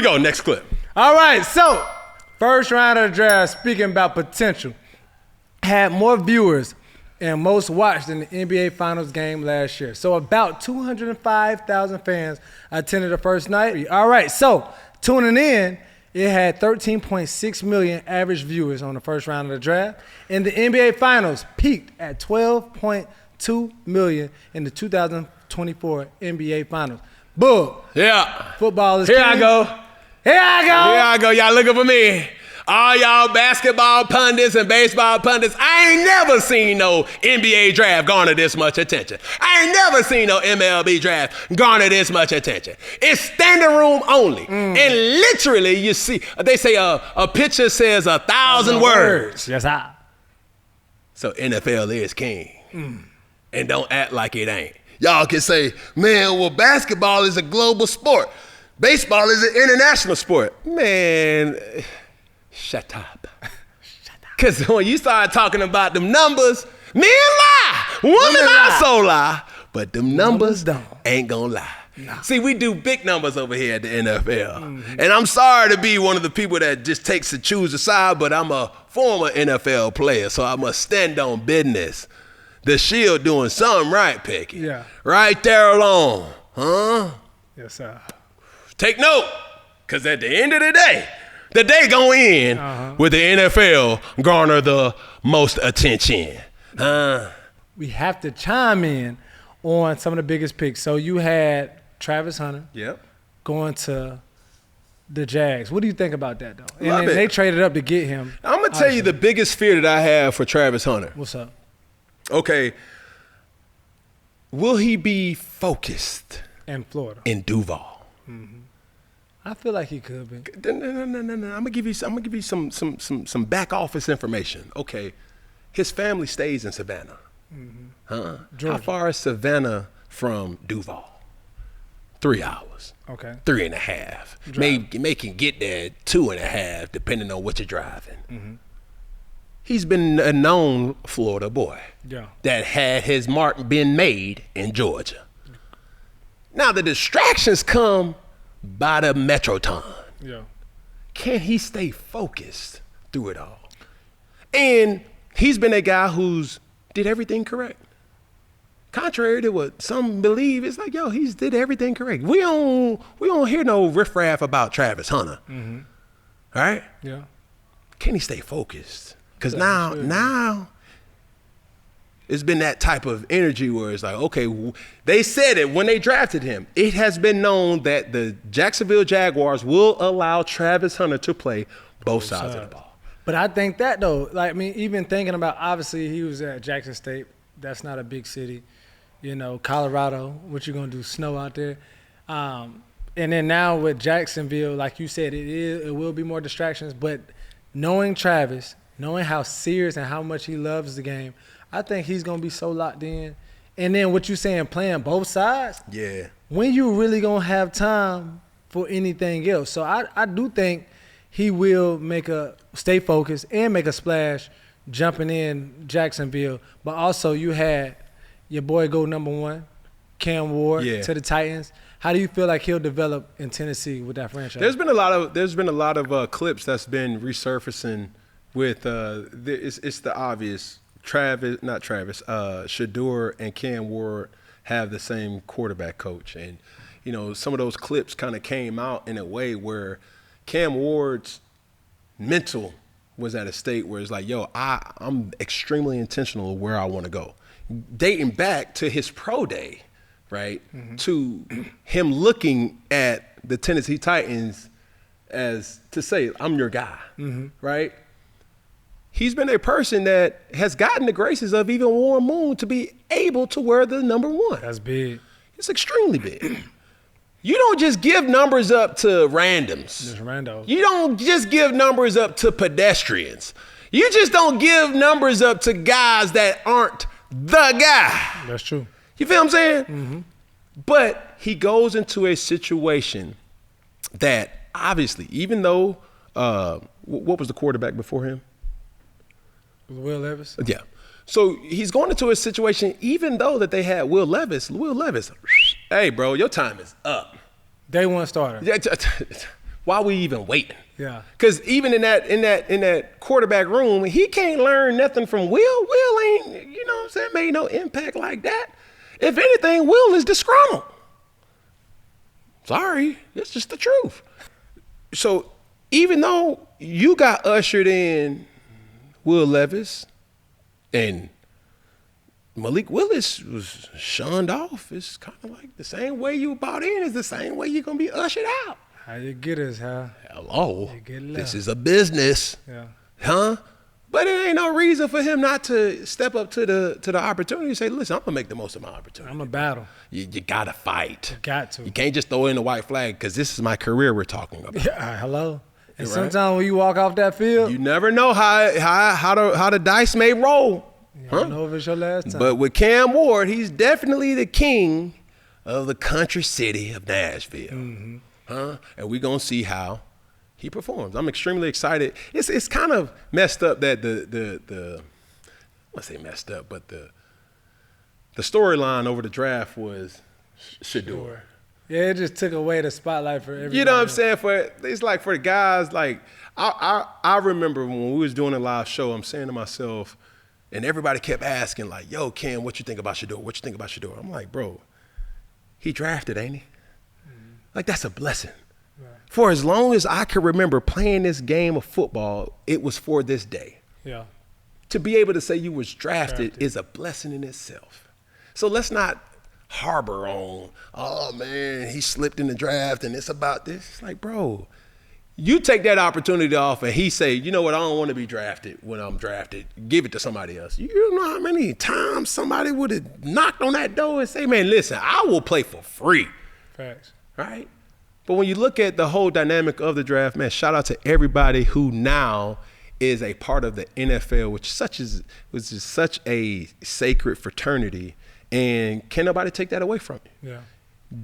we go. Next clip. All right, so first round of the draft, speaking about potential, had more viewers and most watched in the NBA Finals game last year. So about 205,000 fans attended the first night. All right, so tuning in, it had 13.6 million average viewers on the first round of the draft. And the NBA Finals peaked at 12.2 million in the 2024 NBA Finals. Boom. Yeah. Football is Here king. I go. Here I go. Here I go. Y'all looking for me. All y'all basketball pundits and baseball pundits, I ain't never seen no NBA draft garner this much attention. I ain't never seen no MLB draft garner this much attention. It's standing room only. And literally, you see, they say a picture says 1,000 words. Yes, I. So NFL is king. And don't act like it ain't. Y'all can say, man, well, basketball is a global sport. Baseball is an international sport. Man, shut up. Because when you start talking about them numbers, men lie, women also lie, but them numbers ain't gonna lie. No. See, we do big numbers over here at the NFL. And I'm sorry to be one of the people that just takes to choose a side, but I'm a former NFL player, so I must stand on business. The Shield doing something right, Peggy. Yeah. Right there alone. Huh? Yes, sir. Take note, because at the end of the day gonna end with the NFL garner the most attention. We have to chime in on some of the biggest picks. So you had Travis Hunter going to the Jags. What do you think about that, though? And they traded up to get him. I'm going to tell you the biggest fear that I have for Travis Hunter. What's up? Okay. Will he be focused in Florida? In Duval? I feel like he could be. No. I'm gonna give you some back office information. Okay, his family stays in Savannah. How far is Savannah from Duval? 3 hours. Okay. 3.5. May can get there 2.5, depending on what you're driving. He's been a known Florida boy. Yeah. That had his mark been made in Georgia. Now the distractions come by the Metroton. Yeah. Can he stay focused through it all? And he's been a guy who's did everything correct. Contrary to what some believe, it's like, yo, he's did everything correct. We don't hear no riffraff about Travis Hunter. All right? Yeah. Can he stay focused? Because now it's been that type of energy where it's like, okay, they said it when they drafted him. It has been known that the Jacksonville Jaguars will allow Travis Hunter to play both sides of the ball. But I think that, though, like, I mean, even thinking about, obviously, he was at Jackson State. That's not a big city. You know, Colorado, what you going to do, snow out there? And then now with Jacksonville, like you said, it will be more distractions. But knowing Travis, knowing how serious and how much he loves the game, I think he's going to be so locked in. And then what you saying, playing both sides? Yeah. When you really going to have time for anything else? So I do think he will stay focused and make a splash jumping in Jacksonville. But also you had your boy go number 1, Cam Ward, to the Titans. How do you feel like he'll develop in Tennessee with that franchise? There's been a lot of clips that's been resurfacing with it's the obvious. Shador and Cam Ward have the same quarterback coach. And, you know, some of those clips kind of came out in a way where Cam Ward's mental was at a state where it's like, yo, I'm extremely intentional of where I want to go. Dating back to his pro day, right, to him looking at the Tennessee Titans as to say, I'm your guy, right? He's been a person that has gotten the graces of even Warren Moon to be able to wear the number 1. That's big. It's extremely big. You don't just give numbers up to randoms. Just randos. You don't just give numbers up to pedestrians. You just don't give numbers up to guys that aren't the guy. That's true. You feel what I'm saying? But he goes into a situation that obviously, even though, what was the quarterback before him? Will Levis? Yeah. So he's going into a situation, even though that they had Will Levis, hey, bro, your time is up. Day 1 starter. Yeah, Why we even waiting? Yeah. Because even in that quarterback room, he can't learn nothing from Will. Will ain't, you know what I'm saying, made no impact like that. If anything, Will is disgruntled. Sorry, it's just the truth. So even though you got ushered in Will Levis and Malik Willis was shunned off, it's kind of like the same way you bought in is the same way you're going to be ushered out. How you get us, huh? Hello, get left. This is a business, Yeah. huh? But it ain't no reason for him not to step up to the opportunity and say, listen, I'm going to make the most of my opportunity. I'm a battle. You got to fight. Got to. You can't just throw in the white flag because this is my career we're talking about. Yeah, hello. And Right. sometimes when you walk off that field, You never know how the dice may roll. you don't know if it's your last time. But with Cam Ward, he's definitely the king of the country city of Nashville. Huh? And we're going to see how he performs. I'm extremely excited. It's kind of messed up that I won't say messed up, but the storyline over the draft was Shador. Yeah, it just took away the spotlight for everybody. You know what I'm saying? It's like for the guys, like I remember when we was doing a live show, I'm saying to myself, and everybody kept asking, like, yo, Cam, what you think about Shador? What you think about Shador? I'm like, bro, he drafted, ain't he? Like, that's a blessing. Right. For as long as I can remember playing this game of football, it was for this day. Yeah. To be able to say you was drafted is a blessing in itself. So let's not harbor on, oh, man, he slipped in the draft and it's about this. It's like, bro, you take that opportunity off and he say, you know what, I don't want to be drafted when I'm drafted. Give it to somebody else. You know how many times somebody would have knocked on that door and say, man, listen, I will play for free. Facts. Right? But when you look at the whole dynamic of the draft, man, shout out to everybody who now is a part of the NFL, which is such a sacred fraternity, and can't nobody take that away from you. Yeah.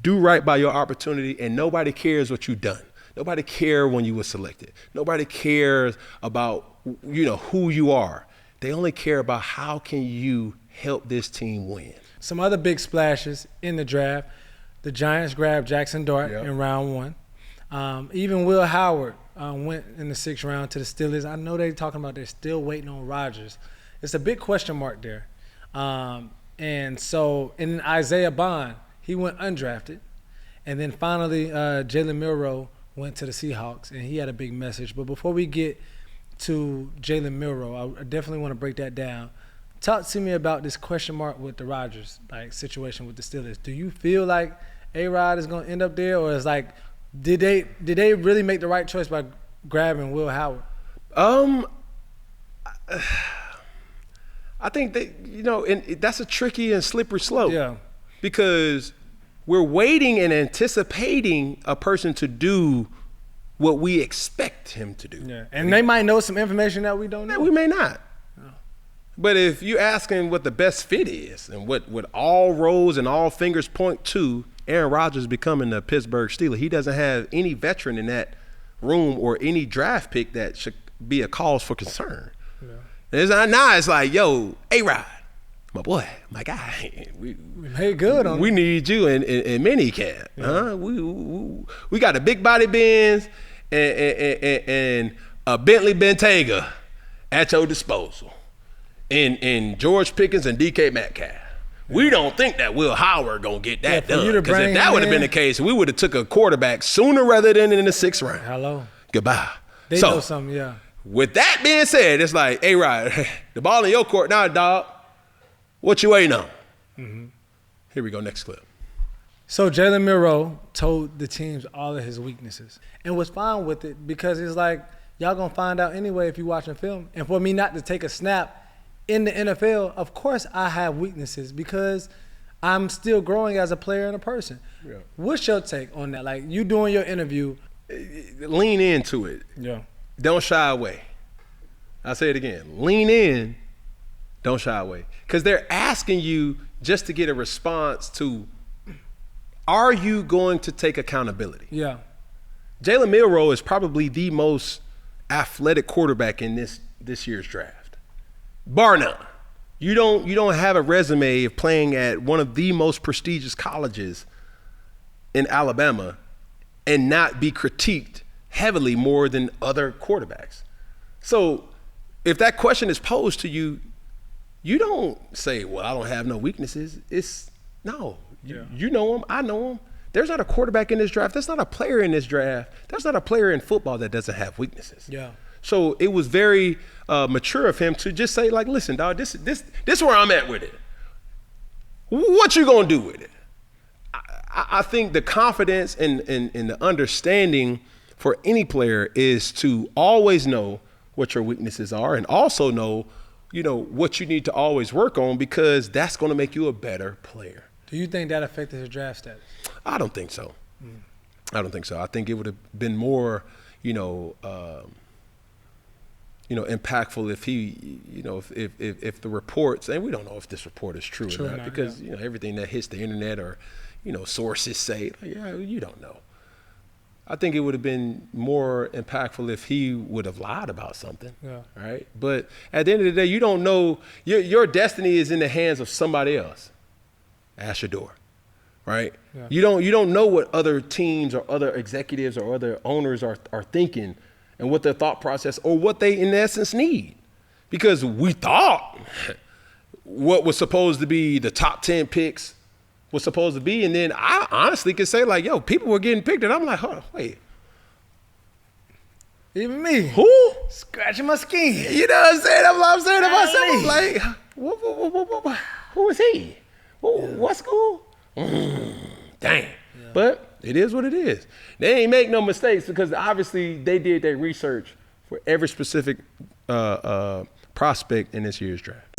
Do right by your opportunity, and nobody cares what you've done. Nobody cares when you were selected. Nobody cares about, you know, who you are. They only care about how can you help this team win. Some other big splashes in the draft. The Giants grabbed Jackson Dart in round 1. Even Will Howard went in the 6th round to the Steelers. I know they're talking about they're still waiting on Rodgers. It's a big question mark there. And Isaiah Bond, he went undrafted. And then finally, Jalen Milroe went to the Seahawks, and he had a big message. But before we get to Jalen Milroe, I definitely want to break that down. Talk to me about this question mark with the Rodgers situation with the Steelers. Do you feel like A-Rod is going to end up there, or is like, did they really make the right choice by grabbing Will Howard? I think that, you know, and that's a tricky and slippery slope. Yeah. Because we're waiting and anticipating a person to do what we expect him to do. Yeah. And they might know some information that we don't know. We may not. But if you asking what the best fit is and what all roads and all fingers point to Aaron Rodgers becoming the Pittsburgh Steelers, he doesn't have any veteran in that room or any draft pick that should be a cause for concern. Yeah. It's like, yo, A-Rod, my boy, my guy, we need you in minicamp. Yeah. Huh? We got a big body Benz and a Bentley Bentayga at your disposal. In George Pickens and DK Metcalf. We don't think that Will Howard going to get that done. Because if that would have been the case, we would have took a quarterback sooner rather than in the 6th round. Hello. Goodbye. They know something, yeah. With that being said, it's like, hey, Rod, the ball in your court now, dog. What you waiting on? Mm-hmm. Here we go, next clip. So Jalen Milroe told the teams all of his weaknesses and was fine with it because it's like, y'all going to find out anyway if you're watching film. And for me not to take a snap in the NFL, of course I have weaknesses because I'm still growing as a player and a person. Yeah. What's your take on that? Like, you doing your interview. Lean into it. Yeah. Don't shy away. I'll say it again. Lean in. Don't shy away. Because they're asking you just to get a response to, are you going to take accountability? Yeah. Jalen Milroe is probably the most athletic quarterback in this year's draft. Bar none. You don't have a resume of playing at one of the most prestigious colleges in Alabama and not be critiqued heavily more than other quarterbacks. So if that question is posed to you, you don't say, well, I don't have no weaknesses. It's no, you know them, I know them. There's not a quarterback in this draft. There's not a player in this draft. There's not a player in football that doesn't have weaknesses. Yeah. So it was very mature of him to just say, like, listen, dog, this is where I'm at with it. What you gonna do with it? I think the confidence and the understanding for any player is to always know what your weaknesses are and also know, what you need to always work on, because that's going to make you a better player. Do you think that affected his draft status? I don't think so. I don't think so. I think it would have been more, impactful if he, if the reports, and we don't know if this report is true or not, because everything that hits the internet or sources say, you don't know. I think it would have been more impactful if he would have lied about something, right? But at the end of the day, you don't know. Your destiny is in the hands of somebody else. Ask your door, right? Yeah. You don't know what other teams or other executives or other owners are thinking and what their thought process or what they in essence need, because we thought what was supposed to be the top 10 picks was supposed to be, and then I honestly could say, like, people were getting picked, and I'm like, hold on, wait. Even me. Who? Scratching my skin. You know what I'm saying? I'm saying to myself, I'm like, who is he? What school? Dang. Yeah. But it is what it is. They ain't make no mistakes, because obviously they did their research for every specific prospect in this year's draft.